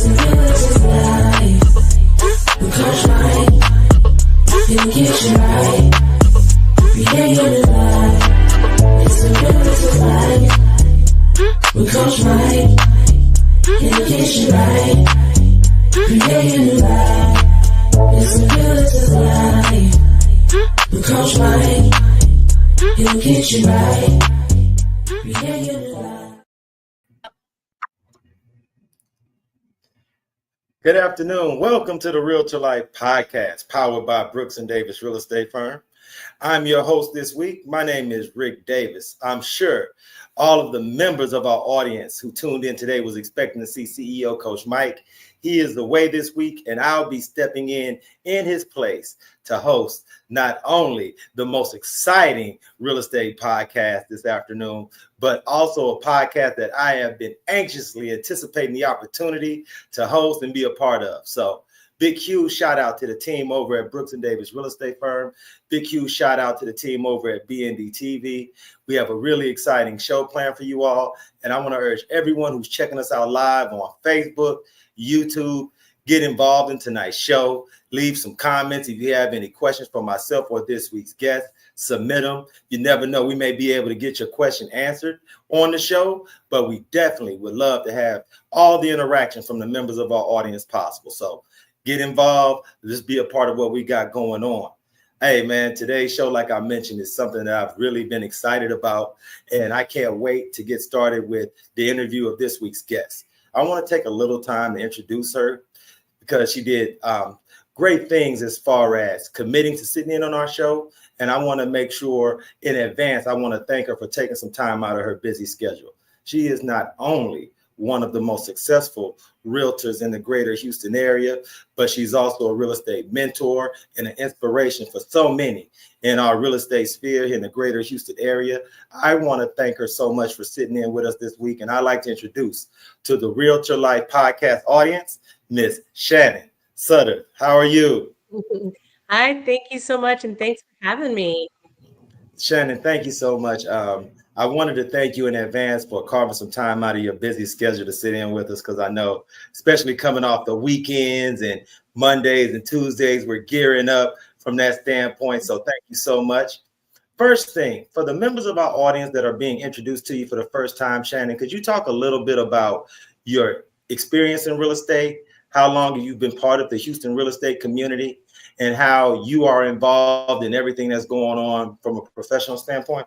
It's a realtor's life. We coach right, and get you right. Creating a life. It's a realtor's life. We coach right, and get you right. Creating a life. It's a realtor's life. We coach right, and get you right. Creating a life. Good afternoon. Welcome to the Realtor Life podcast, powered by Brooks & Davis Real Estate Firm. I'm your host this week. My name is Ric Davis. I'm sure all of the members of our audience who tuned in today was expecting to see CEO Coach Mike. He is away this week, and I'll be stepping in his place to host not only the most exciting real estate podcast this afternoon, but also a podcast that I have been anxiously anticipating the opportunity to host and be a part of. So big, huge shout out to the team over at Brooks & Davis Real Estate Firm. Big, huge shout out to the team over at BND TV. We have a really exciting show planned for you all. And I want to urge everyone who's checking us out live on Facebook, YouTube, get involved in tonight's show. Leave some comments. If you have any questions for myself or this week's guest, submit them. You never know, we may be able to get your question answered on the show, but we definitely would love to have all the interaction from the members of our audience possible. So get involved. Just be a part of what we got going on. Hey, man, today's show, like I mentioned, is something that I've really been excited about, and I can't wait to get started with the interview of this week's guest. I want to take a little time to introduce her because she did great things as far as committing to sitting in on our show. And I want to make sure in advance, I want to thank her for taking some time out of her busy schedule. She is not only one of the most successful realtors in the greater Houston area, but she's also a real estate mentor and an inspiration for so many in our real estate sphere in the greater Houston area. I want to thank her so much for sitting in with us this week. And I'd like to introduce to the Realtor Life podcast audience, Miss Shannon Sutter. How are you? Hi, thank you so much. And thanks for having me. Shannon, thank you so much. I wanted to thank you in advance for carving some time out of your busy schedule to sit in with us, because I know, especially coming off the weekends and Mondays and Tuesdays, we're gearing up from that standpoint. So thank you so much. First thing, for the members of our audience that are being introduced to you for the first time, Shannon, could you talk a little bit about your experience in real estate? How long have you been part of the Houston real estate community, and how you are involved in everything that's going on from a professional standpoint?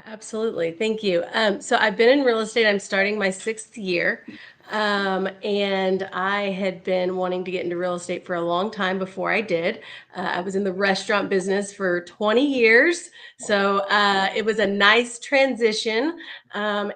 Absolutely. Thank you. So I've been in real estate. I'm starting my 6th year. And I had been wanting to get into real estate for a long time before I did. I was in the restaurant business for 20 years. So it was a nice transition. I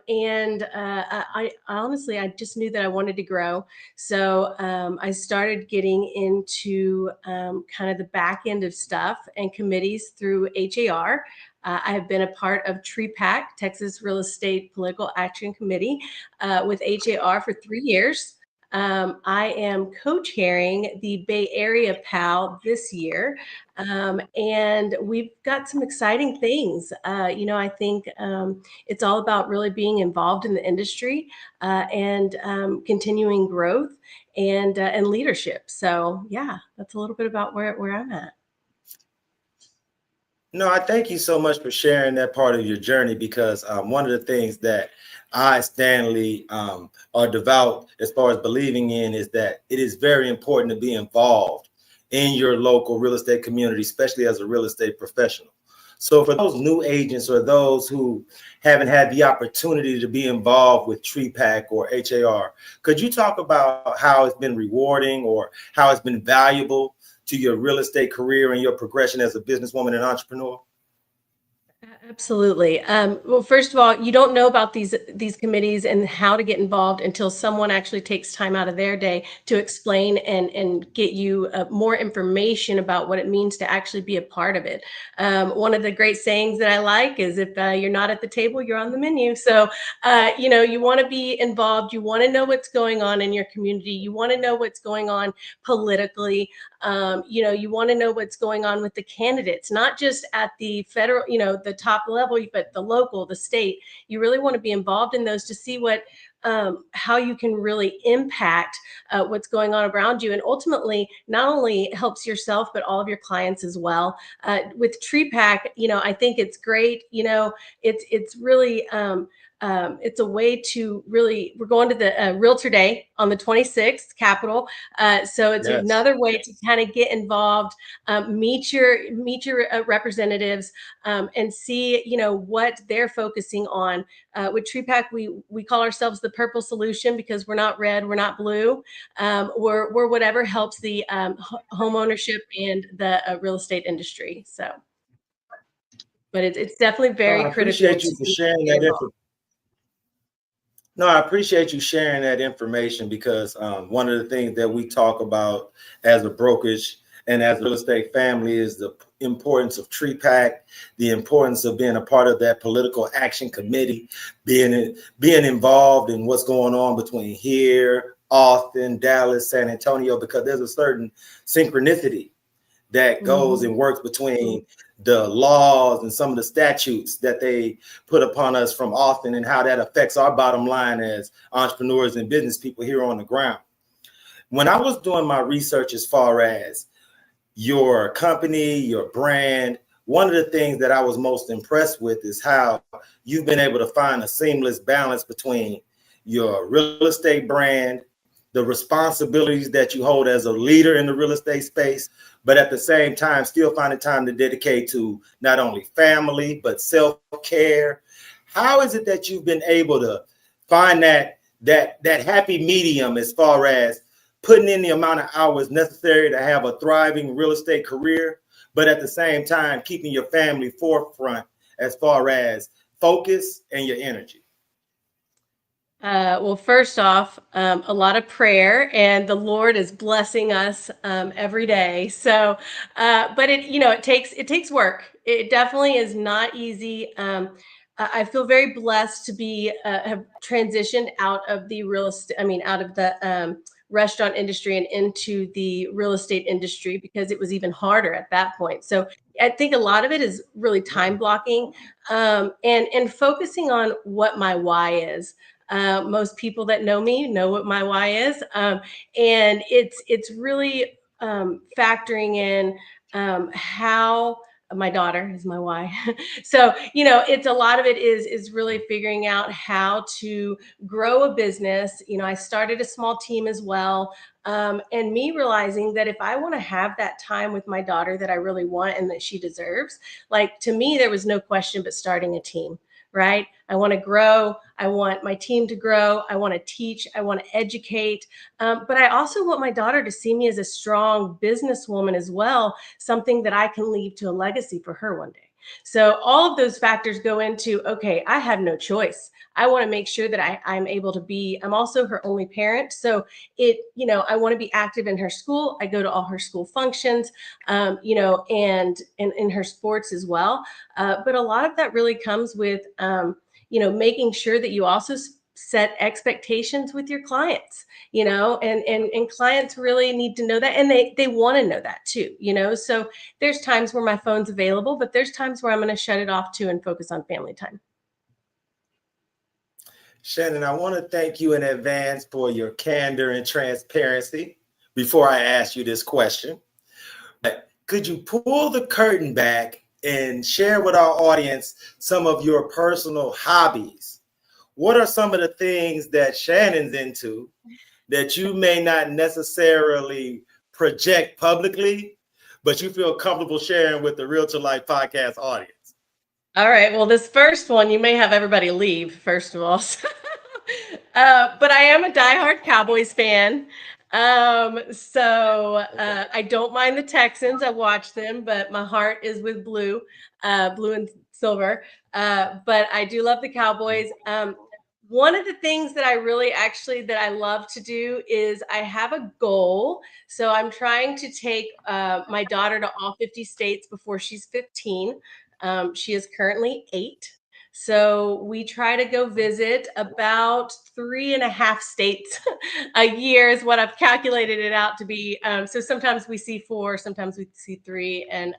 honestly, I just knew that I wanted to grow. So I started getting into kind of the back end of stuff and committees through HAR. I have been a part of TREPAC, Texas Real Estate Political Action Committee, with HAR for 3 years. I am co-chairing the Bay Area PAL this year, and we've got some exciting things. I think it's all about really being involved in the industry and continuing growth and leadership. So, yeah, that's a little bit about where I'm at. No, I thank you so much for sharing that part of your journey, because one of the things that I, Stanley, are devout as far as believing in is that it is very important to be involved in your local real estate community, especially as a real estate professional. So for those new agents or those who haven't had the opportunity to be involved with TREPAC or HAR, could you talk about how it's been rewarding or how it's been valuable to your real estate career and your progression as a businesswoman and entrepreneur? Absolutely. Well, first of all, you don't know about these committees and how to get involved until someone actually takes time out of their day to explain and get you more information about what it means to actually be a part of it. One of the great sayings that I like is, if you're not at the table, you're on the menu. So, you want to be involved. You want to know what's going on in your community. You want to know what's going on politically. You want to know what's going on with the candidates, not just at the federal, the top level, but the local, the state. You really want to be involved in those to see what how you can really impact what's going on around you, and ultimately not only helps yourself but all of your clients as well. With TreePack, I think it's great. It's really it's a way to really, we're going to the Realtor Day on the 26th, Capitol. So it's Yes. another way to kind of get involved, meet your representatives, and see, what they're focusing on. With TreePack, we call ourselves the purple solution because we're not red, we're not blue. We're whatever helps the home ownership and the real estate industry. So, but it's definitely No, very I critical appreciate to you for be sharing that involved. information. No, I appreciate you sharing that information because one of the things that we talk about as a brokerage and as a real estate family is the importance of TreePack, the importance of being a part of that political action committee, being involved in what's going on between here, Austin, Dallas, San Antonio, because there's a certain synchronicity that goes Mhm. and works between the laws and some of the statutes that they put upon us from Austin and how that affects our bottom line as entrepreneurs and business people here on the ground. When I was doing my research as far as your company, your brand, one of the things that I was most impressed with is how you've been able to find a seamless balance between your real estate brand, the responsibilities that you hold as a leader in the real estate space, but at the same time, still finding time to dedicate to not only family, but self-care. How is it that you've been able to find that happy medium as far as putting in the amount of hours necessary to have a thriving real estate career, but at the same time, keeping your family forefront as far as focus and your energy? Well, first off, a lot of prayer, and the Lord is blessing us every day. So, but it takes work. It definitely is not easy. I feel very blessed to be have transitioned out of the real estate. I mean, out of the restaurant industry and into the real estate industry because it was even harder at that point. So, I think a lot of it is really time blocking, and focusing on what my why is. Most people that know me know what my why is, and it's really factoring in how my daughter is my why. So it's a lot of it is really figuring out how to grow a business. I started a small team as well, and me realizing that if I want to have that time with my daughter that I really want and that she deserves, like, to me there was no question but starting a team. Right? I want to grow. I want my team to grow. I want to teach. I want to educate. But I also want my daughter to see me as a strong businesswoman as well, something that I can leave to a legacy for her one day. So all of those factors go into, okay, I have no choice. I want to make sure that I'm able to be, I'm also her only parent. So I want to be active in her school. I go to all her school functions, and in her sports as well. But a lot of that really comes with, making sure that you also set expectations with your clients, and clients really need to know that, and they want to know that too. So there's times where my phone's available, but there's times where I'm going to shut it off too and focus on family time. Shannon, I want to thank you in advance for your candor and transparency before I ask you this question. But could you pull the curtain back and share with our audience some of your personal hobbies? What are some of the things that Shannon's into that you may not necessarily project publicly, but you feel comfortable sharing with the Realtor Life podcast audience? All right. Well, this first one, you may have everybody leave, first of all. But I am a diehard Cowboys fan. So I don't mind the Texans. I watch them, but my heart is with blue and silver. But I do love the Cowboys. One of the things that I love to do is I have a goal. So I'm trying to take my daughter to all 50 states before she's 15. She is currently 8. So we try to go visit about 3.5 states a year is what I've calculated it out to be. So sometimes we see 4, sometimes we see 3. And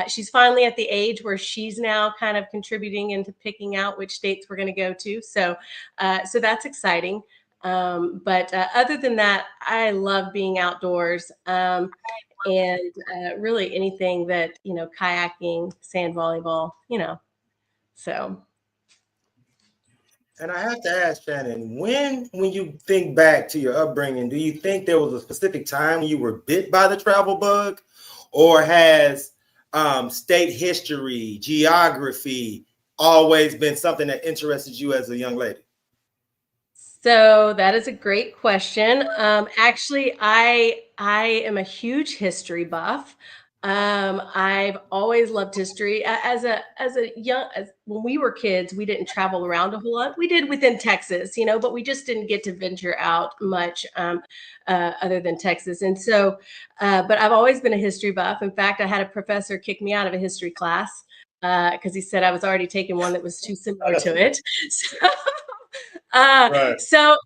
she's finally at the age where she's now kind of contributing into picking out which states we're going to go to. So that's exciting. But other than that, I love being outdoors. And really anything that, kayaking, sand volleyball, so. And I have to ask Shannon, when you think back to your upbringing, do you think there was a specific time when you were bit by the travel bug, or has state history, geography always been something that interested you as a young lady? So that is a great question. Actually, I am a huge history buff. I've always loved history. As when we were kids, we didn't travel around a whole lot. We did within Texas, but we just didn't get to venture out much other than Texas. And so, but I've always been a history buff. In fact, I had a professor kick me out of a history class because he said I was already taking one that was too similar to it. So, Right. so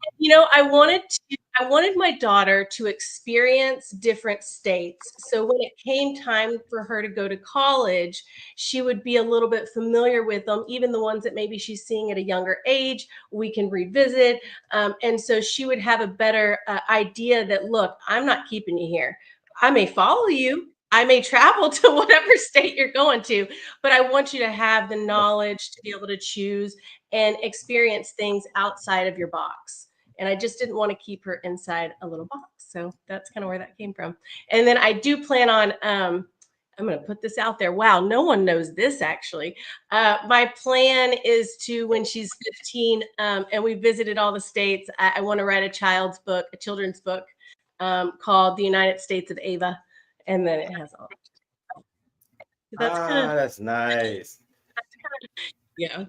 I wanted my daughter to experience different states. So when it came time for her to go to college, she would be a little bit familiar with them, even the ones that maybe she's seeing at a younger age, we can revisit. And so she would have a better idea that, look, I'm not keeping you here. I may follow you. I may travel to whatever state you're going to, but I want you to have the knowledge to be able to choose and experience things outside of your box. And I just didn't want to keep her inside a little box. So that's kind of where that came from. And then I do plan on, I'm going to put this out there. Wow, no one knows this actually. My plan is to, when she's 15 and we visited all the states, I want to write a children's book called The United States of Ava. And then it has all. That's kind of, That's nice. yeah.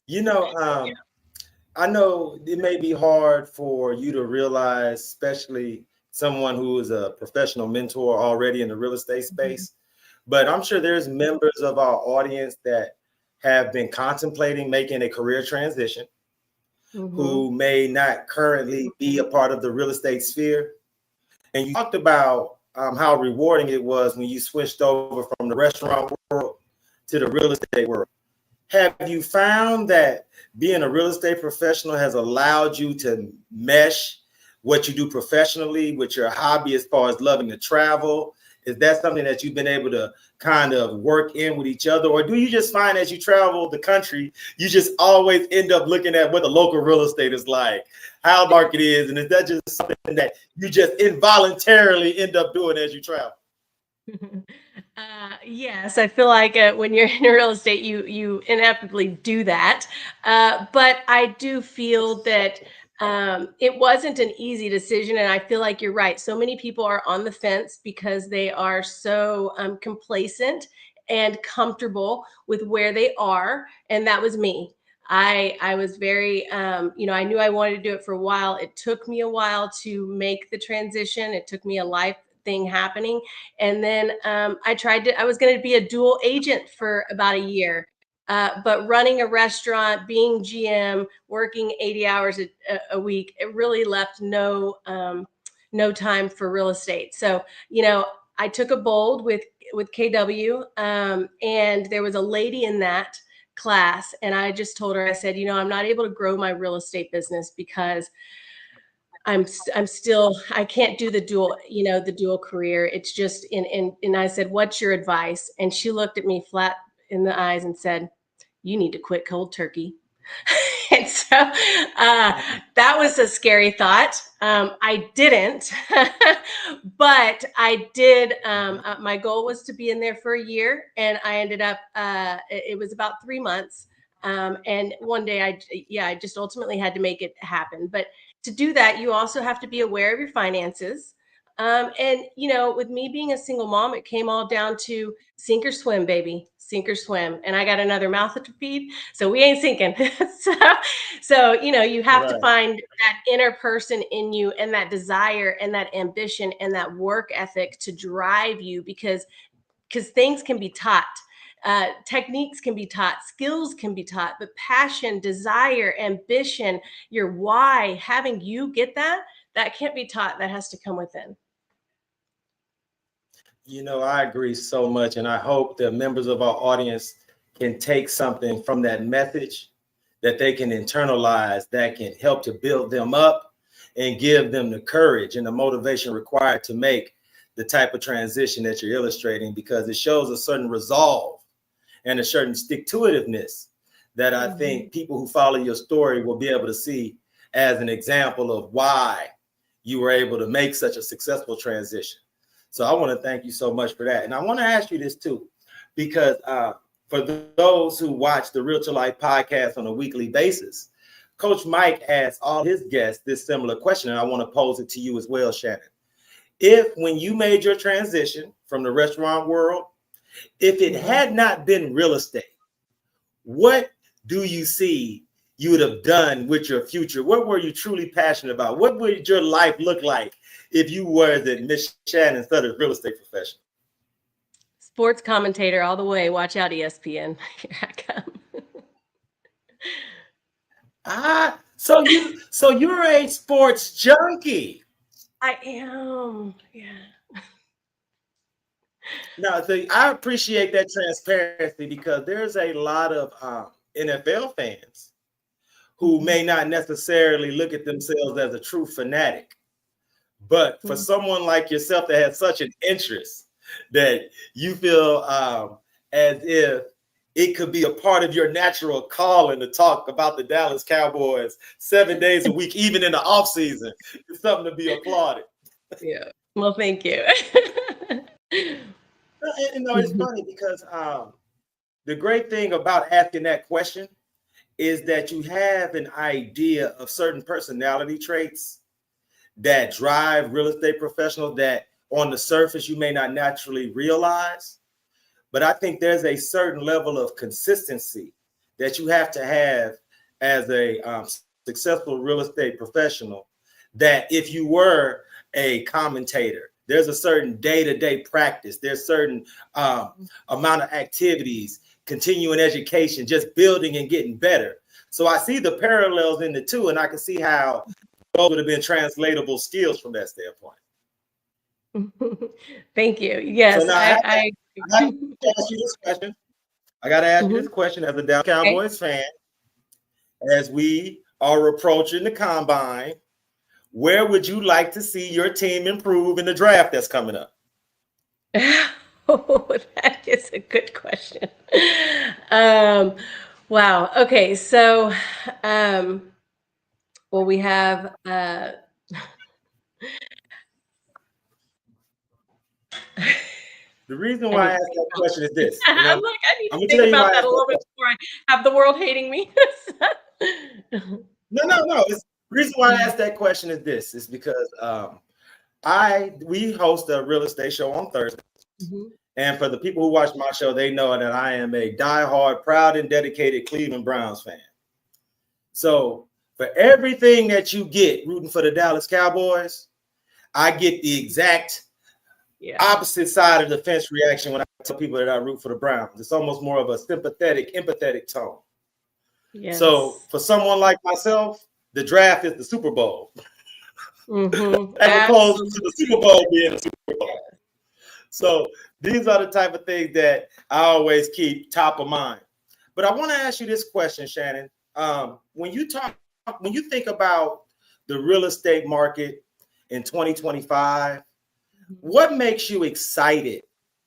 You know, I know it may be hard for you to realize, especially someone who is a professional mentor already in the real estate space, but I'm sure there's members of our audience that have been contemplating making a career transition who may not currently be a part of the real estate sphere. And you talked about how rewarding it was when you switched over from the restaurant world to the real estate world. Have you found that being a real estate professional has allowed you to mesh what you do professionally with your hobby as far as loving to travel? Is that something that you've been able to kind of work in with each other? Or do you just find as you travel the country, you just always end up looking at what the local real estate is like, how the market is? And is that just something that you just involuntarily end up doing as you travel? Yes, I feel like when you're in real estate, you inevitably do that. But I do feel that it wasn't an easy decision, and I feel like you're right. So many people are on the fence because they are so complacent and comfortable with where they are, and that was me. I was very, I knew I wanted to do it for a while. It took me a while to make the transition. It took me a life thing happening. And then I was going to be a dual agent for about a year. But running a restaurant, being GM, working 80 hours a week, it really left no time for real estate. So, I took a bold with KW, and there was a lady in that class, and I just told her, I said, I'm not able to grow my real estate business because I'm still, I can't do the dual career. It's just and I said, what's your advice? And she looked at me flat in the eyes and said, you need to quit cold turkey. And so that was a scary thought. I didn't, but I did. My goal was to be in there for a year, and I ended up, it was about 3 months. And one day I just ultimately had to make it happen. But to do that, you also have to be aware of your finances. And, with me being a single mom, it came all down to sink or swim, baby, sink or swim. And I got another mouth to feed, so we ain't sinking. so, you have to Right. find that inner person in you and that desire and that ambition and that work ethic to drive you because things can be taught. Techniques can be taught, skills can be taught, but passion, desire, ambition, your why, having you get that can't be taught. That has to come within. I agree so much, and I hope the members of our audience can take something from that message that they can internalize, that can help to build them up and give them the courage and the motivation required to make the type of transition that you're illustrating, because it shows a certain resolve and a certain stick-to-itiveness that I think people who follow your story will be able to see as an example of why you were able to make such a successful transition. So I want to thank you so much for that. And I want to ask you this too, because for those who watch the Realtor Life podcast on a weekly basis, Coach Mike asks all his guests this similar question, and I want to pose it to you as well, Shannon. If when you made your transition from the restaurant world, if it had not been real estate, what do you see you would have done with your future? What were you truly passionate about? What would your life look like if you were the Miss Shannon Sutter's real estate professional? Sports commentator all the way. Watch out, ESPN. Here I come. So you're a sports junkie. I am. Yeah. Now, I appreciate that transparency, because there's a lot of NFL fans who may not necessarily look at themselves as a true fanatic. But for someone like yourself that has such an interest that you feel as if it could be a part of your natural calling to talk about the Dallas Cowboys 7 days a week, even in the off season, it's something to be applauded. Yeah. Well, thank you. It's funny because the great thing about asking that question is that you have an idea of certain personality traits that drive real estate professionals that on the surface you may not naturally realize. But I think there's a certain level of consistency that you have to have as a successful real estate professional, that if you were a commentator, there's a certain day-to-day practice, there's certain amount of activities, continuing education, just building and getting better. So I see the parallels in the two, and I can see how those would have been translatable skills from that standpoint. Thank you. Yes, so now I have to ask you this question. I got to ask you this question as a Dallas Cowboys fan. As we are approaching the combine, where would you like to see your team improve in the draft that's coming up? Oh, that is a good question. Wow. Okay. So, well, we have the reason why I asked that question is this. I'm like, I need to think about that a little bit before I have the world hating me. No. The reason why I asked that question is this. Is because we host a real estate show on Thursday. And for the people who watch my show, they know that I am a diehard, proud, and dedicated Cleveland Browns fan. So for everything that you get rooting for the Dallas Cowboys, I get the exact opposite side of the fence reaction when I tell people that I root for the Browns. It's almost more of a sympathetic, empathetic tone. Yes. So for someone like myself, the draft is the Super Bowl. As opposed to the Super Bowl being a Super Bowl. So these are the type of things that I always keep top of mind. But I want to ask you this question, Shannon. When you think about the real estate market in 2025, what makes you excited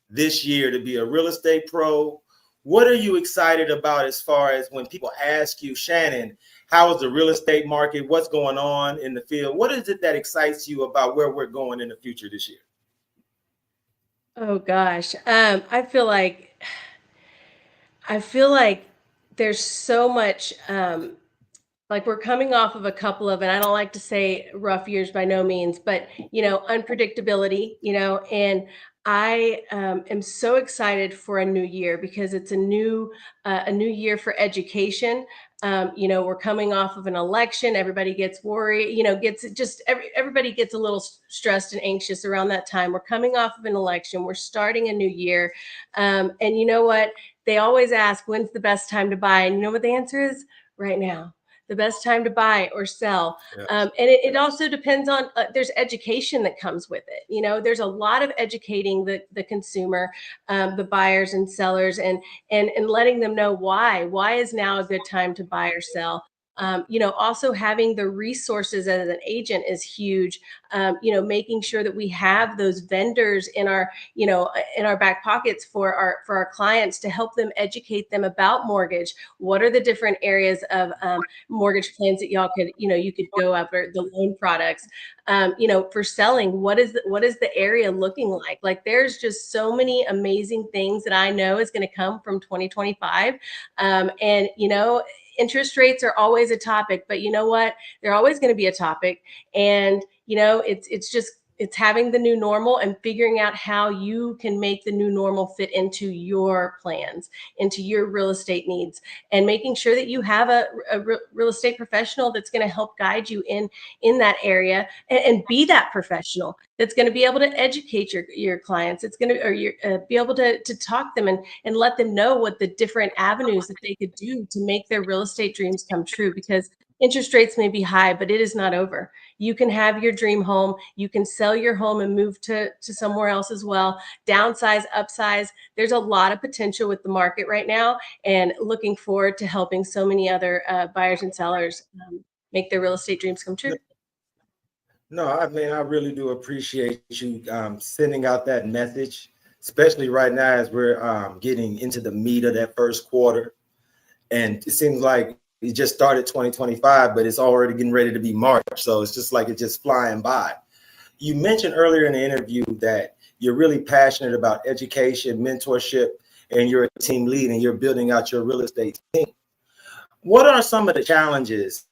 this year to be a real estate pro? What are you excited about as far as when people ask you, Shannon, how is the real estate market? What's going on in the field? What is it that excites you about where we're going in the future this year? Oh gosh. I feel like there's so much, like we're coming off of a couple of, and I don't like to say rough years by no means, but unpredictability, and I am so excited for a new year because it's a new year for education. We're coming off of an election. Everybody gets worried, everybody gets a little stressed and anxious around that time. We're coming off of an election. We're starting a new year. And you know what? they always ask, when's the best time to buy? And you know what the answer is? Right now. The best time to buy or sell. Yes. And it also depends on, there's education that comes with it. There's a lot of educating the consumer, the buyers and sellers, and letting them know why is now a good time to buy or sell. Also having the resources as an agent is huge. Making sure that we have those vendors in our back pockets for our clients to help them, educate them about mortgage. What are the different areas of mortgage plans that y'all could, you could go after, the loan products. For selling, what is the area looking like? Like, there's just so many amazing things that I know is going to come from 2025. And interest rates are always a topic, but you know what? They're always going to be a topic. And it's having the new normal and figuring out how you can make the new normal fit into your plans, into your real estate needs, and making sure that you have a real estate professional that's going to help guide you in that area, and be that professional that's going to be able to educate your clients. It's going to, or your be able to talk them and let them know what the different avenues that they could do to make their real estate dreams come true. Because interest rates may be high, but it is not over. You can have your dream home. You can sell your home and move to somewhere else as well. Downsize, upsize. There's a lot of potential with the market right now, and looking forward to helping so many other buyers and sellers make their real estate dreams come true. No, I mean, I really do appreciate you sending out that message, especially right now as we're getting into the meat of that first quarter. And it seems like it just started 2025, but it's already getting ready to be March. So it's just like it's just flying by. You mentioned earlier in the interview that you're really passionate about education, mentorship, and you're a team lead and you're building out your real estate team. What are some of the challenges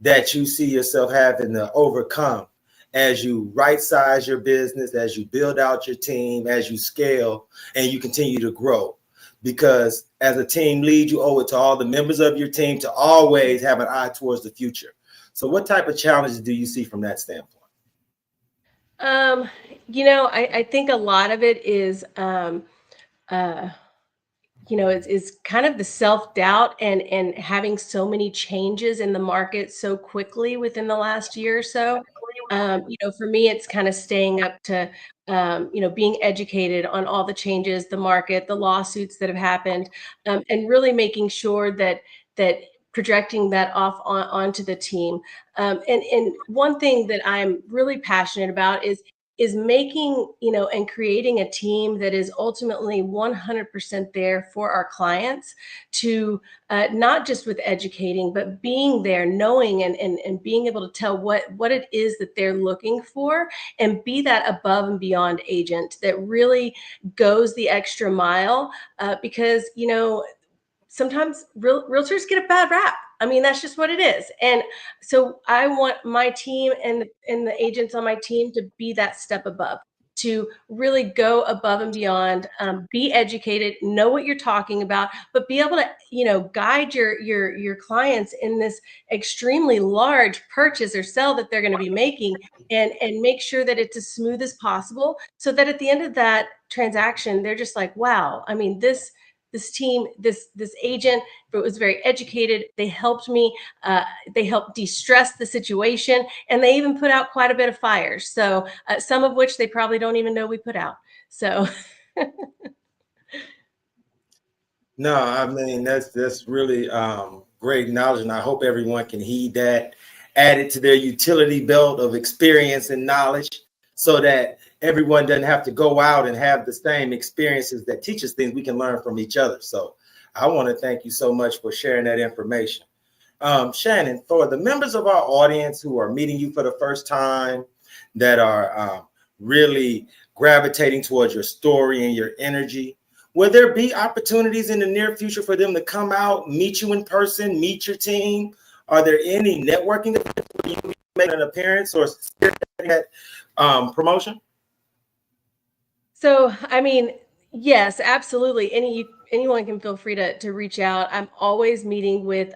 that you see yourself having to overcome as you right size your business, as you build out your team, as you scale and you continue to grow? Because as a team lead, you owe it to all the members of your team to always have an eye towards the future. So what type of challenges do you see from that standpoint? I think a lot of it is uh is kind of the self-doubt and having so many changes in the market so quickly within the last year or so. For me, it's kind of staying up to, being educated on all the changes, the market, the lawsuits that have happened, and really making sure that projecting that off onto the team. And one thing that I'm really passionate about is making, and creating a team that is ultimately 100% there for our clients, to not just with educating, but being there, knowing and being able to tell what it is that they're looking for, and be that above and beyond agent that really goes the extra mile. Because, sometimes realtors get a bad rap. I mean, that's just what it is. And so I want my team and the agents on my team to be that step above, to really go above and beyond, be educated, know what you're talking about, but be able to, guide your clients in this extremely large purchase or sell that they're going to be making, and make sure that it's as smooth as possible, so that at the end of that transaction, they're just like, wow, I mean, this team, this agent, but was very educated. They helped me. They helped de-stress the situation, and they even put out quite a bit of fires. So some of which they probably don't even know we put out. So No, I mean that's really great knowledge, and I hope everyone can heed that, add it to their utility belt of experience and knowledge, so that everyone doesn't have to go out and have the same experiences that teach us things. We can learn from each other. So I want to thank you so much for sharing that information. Shannon, for the members of our audience who are meeting you for the first time, that are really gravitating towards your story and your energy, will there be opportunities in the near future for them to come out, meet you in person, meet your team? Are there any networking events where you make an appearance or that promotion? So, I mean, yes, absolutely. Anyone can feel free to reach out. I'm always meeting with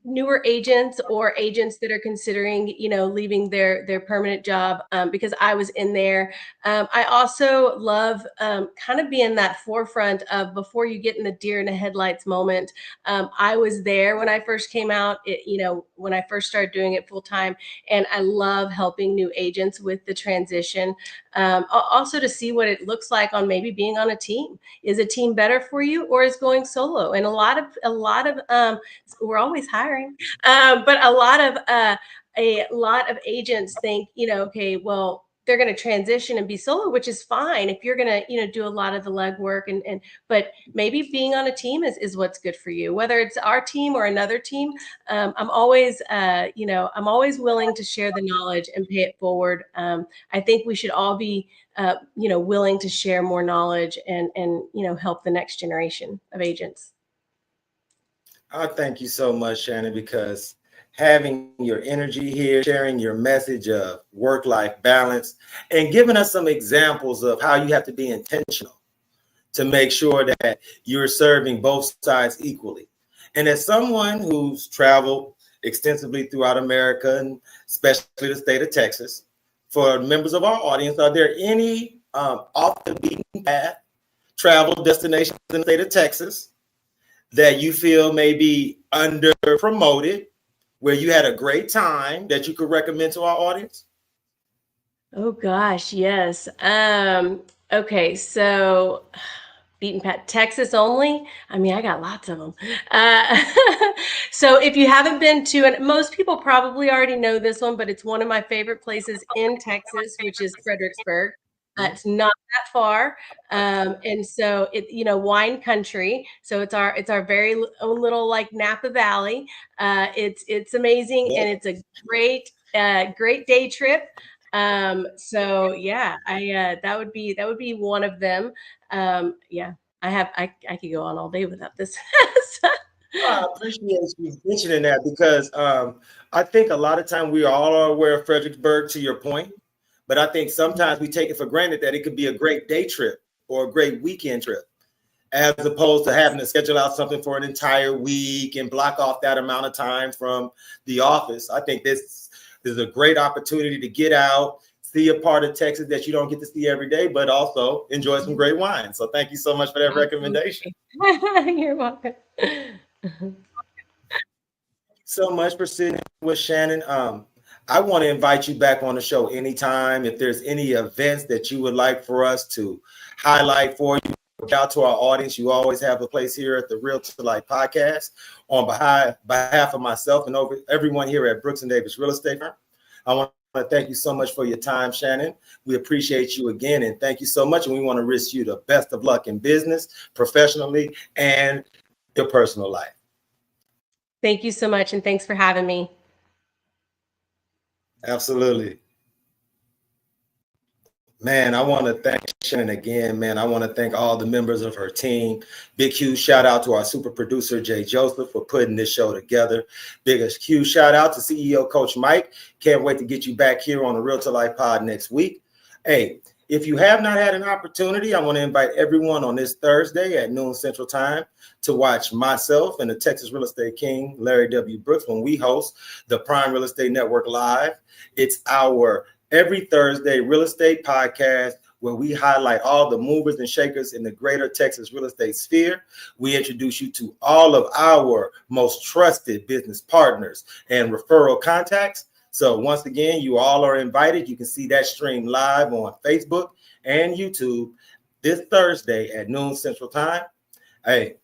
newer agents or agents that are considering, leaving their permanent job, because I was in there. I also love kind of being that forefront of before you get in the deer in the headlights moment. I was there when I first came out, when I first started doing it full time, and I love helping new agents with the transition. Also to see what it looks like on maybe being on a team. Is a team better for you, or is going solo? And a lot of we're always hiring, but a lot of agents think, okay, well, they're going to transition and be solo, which is fine if you're going to, do a lot of the legwork, and but maybe being on a team is what's good for you, whether it's our team or another team. I'm always, I'm always willing to share the knowledge and pay it forward. I think we should all be, willing to share more knowledge and help the next generation of agents. I thank you so much, Shannon, because having your energy here, sharing your message of work-life balance, and giving us some examples of how you have to be intentional to make sure that you're serving both sides equally. And as someone who's traveled extensively throughout America, and especially the state of Texas, for members of our audience, are there any off the beaten path travel destinations in the state of Texas that you feel may be under promoted, where you had a great time that you could recommend to our audience? Oh gosh, yes. Okay, so beaten path, Texas only. I mean, I got lots of them. So if you haven't been to, and most people probably already know this one, but it's one of my favorite places in Texas, which is Fredericksburg. It's not that far, and so wine country. So it's our very own little like Napa Valley. It's amazing, and it's a great day trip. So yeah, that would be one of them. Yeah, I could go on all day without this. I appreciate you mentioning that, because I think a lot of time we all are aware of Fredericksburg, to your point, but I think sometimes we take it for granted that it could be a great day trip or a great weekend trip, as opposed to having to schedule out something for an entire week and block off that amount of time from the office. I think this is a great opportunity to get out, see a part of Texas that you don't get to see every day, but also enjoy some great wine. So thank you so much for that recommendation. You're welcome. So much for sitting with Shannon. I want to invite you back on the show anytime. If there's any events that you would like for us to highlight for you, reach out to our audience. You always have a place here at the Realtor Life Podcast. On behalf of myself and everyone here at Brooks and Davis Real Estate Firm, I want to thank you so much for your time, Shannon. We appreciate you again, and thank you so much. And we want to wish you the best of luck in business, professionally, and your personal life. Thank you so much, and thanks for having me. Absolutely. Man, I want to thank Shannon again, man. I want to thank all the members of her team. Big, huge shout out to our super producer, Jay Joseph, for putting this show together. Biggest, huge shout out to CEO Coach Mike. Can't wait to get you back here on the Realtor Life Pod next week. Hey, if you have not had an opportunity, I want to invite everyone on this Thursday at noon Central Time to watch myself and the Texas Real Estate King, Larry W. Brooks, when we host the Prime Real Estate Network Live. It's our every Thursday real estate podcast where we highlight all the movers and shakers in the greater Texas real estate sphere. We introduce you to all of our most trusted business partners and referral contacts. So once again, you all are invited. You can see that stream live on Facebook and YouTube this Thursday at noon Central Time. Hey,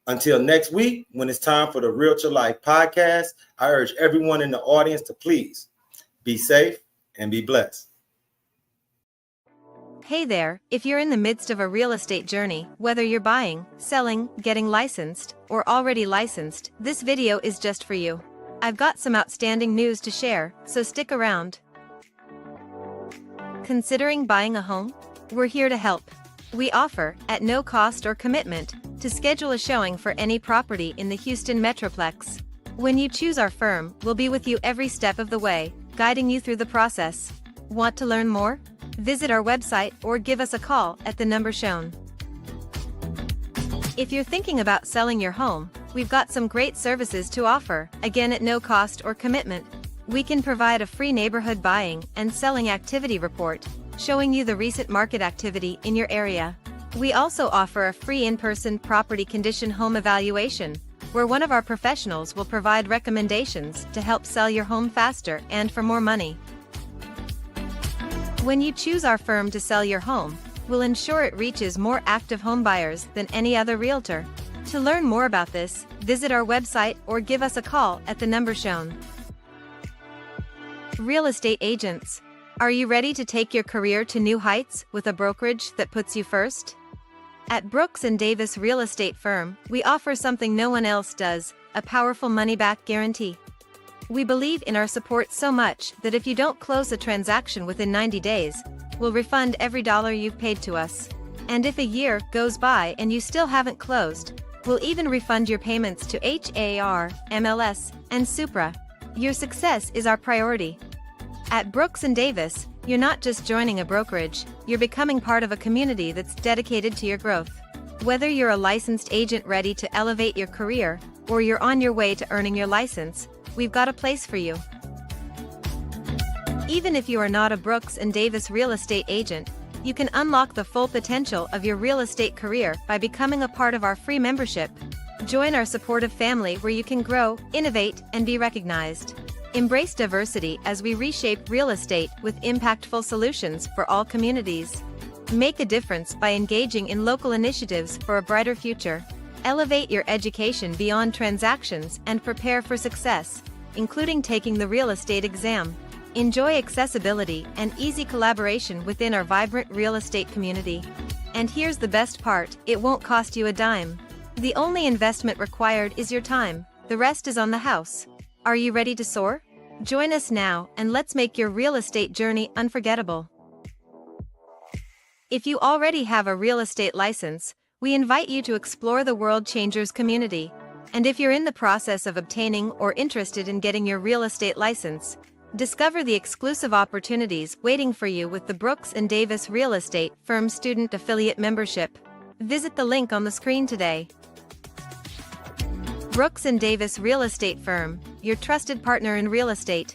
until next week, when it's time for the Realtor Life Podcast, I urge everyone in the audience to please be safe and be blessed. Hey there, if you're in the midst of a real estate journey, whether you're buying, selling, getting licensed, or already licensed, this video is just for you. I've got some outstanding news to share, so stick around. Considering buying a home? We're here to help. We offer, at no cost or commitment, to schedule a showing for any property in the Houston Metroplex. When you choose our firm, we'll be with you every step of the way, guiding you through the process. Want to learn more? Visit our website or give us a call at the number shown. If you're thinking about selling your home, we've got some great services to offer, again at no cost or commitment. We can provide a free neighborhood buying and selling activity report, showing you the recent market activity in your area. We also offer a free in-person property condition home evaluation, where one of our professionals will provide recommendations to help sell your home faster and for more money. When you choose our firm to sell your home, we'll ensure it reaches more active home buyers than any other realtor. To learn more about this, visit our website or give us a call at the number shown. Real estate agents. Are you ready to take your career to new heights with a brokerage that puts you first? At Brooks & Davis Real Estate Firm, we offer something no one else does, a powerful money-back guarantee. We believe in our support so much that if you don't close a transaction within 90 days, we'll refund every dollar you've paid to us. And if a year goes by and you still haven't closed, we'll even refund your payments to HAR, MLS, and Supra. Your success is our priority. At Brooks & Davis, you're not just joining a brokerage, you're becoming part of a community that's dedicated to your growth. Whether you're a licensed agent ready to elevate your career, or you're on your way to earning your license, we've got a place for you. Even if you are not a Brooks & Davis real estate agent, you can unlock the full potential of your real estate career by becoming a part of our free membership. Join our supportive family where you can grow, innovate, and be recognized. Embrace diversity as we reshape real estate with impactful solutions for all communities. Make a difference by engaging in local initiatives for a brighter future. Elevate your education beyond transactions and prepare for success, including taking the real estate exam. Enjoy accessibility and easy collaboration within our vibrant real estate community. And here's the best part, it won't cost you a dime. The only investment required is your time, the rest is on the house. Are you ready to soar? Join us now and let's make your real estate journey unforgettable. If you already have a real estate license, we invite you to explore the World Changers community. And if you're in the process of obtaining or interested in getting your real estate license, discover the exclusive opportunities waiting for you with the Brooks & Davis Real Estate Firm Student Affiliate Membership. Visit the link on the screen today. Brooks & Davis Real Estate Firm, your trusted partner in real estate.